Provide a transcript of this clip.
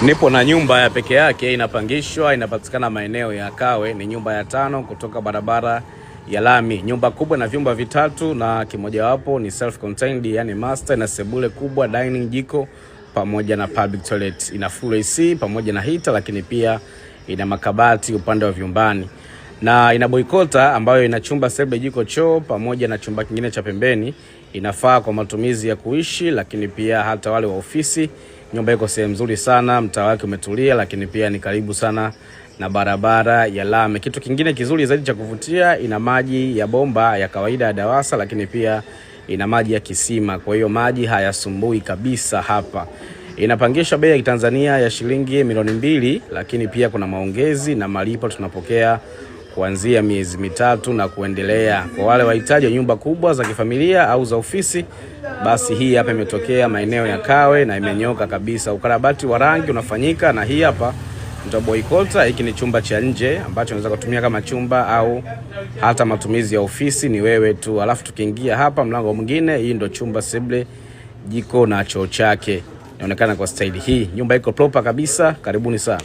Nipo na nyumba ya peke yake, inapangishwa, inapatikana maeneo ya Kawe. Ni nyumba ya 5 kutoka barabara ya lami. Nyumba kubwa na vyumba vitatu, na kimojawapo ni self contained, yani master, na sebule kubwa, dining, jiko pamoja na public toilet. Ina full AC pamoja na heater, lakini pia ina makabati upande wa vyumbani. Na ina boikota ambayo ina chumba, sebule, jiko, choo pamoja na chumba kingine cha pembeni. Inafaa kwa matumizi ya kuishi, lakini pia hata wale wa ofisi. Nyumba iko sehemu nzuri sana, mtaa wake umetulia, lakini pia ni karibu sana na barabara ya lami. Kitu kingine kizuri zaidi cha kuvutia, ina maji ya bomba ya kawaida ya DAWASA, lakini pia ina maji ya kisima. Kwa hiyo maji hayasumbui kabisa hapa. Inapangishwa bei ya Kitanzania ya shilingi milioni 2, lakini pia kuna maongezi na malipo tunapokea kuanzia miezi 3 na kuendelea. Kwa wale wahitaji wa nyumba kubwa za kifamilia au za ofisi, basi hii hapa imetokea maeneo ya Kawe na imenyoka kabisa. Ukarabati wa rangi unafanyika, na hii hapa mtaboikota. Hiki ni chumba cha nje ambacho unaweza kutumia kama chumba au hata matumizi ya ofisi, ni wewe tu. Alafu tukiingia hapa mlango mwingine, hii ndio chumba, sebule, jiko na choo chake. Inaonekana kwa staili hii. Nyumba iko proper kabisa. Karibuni sana.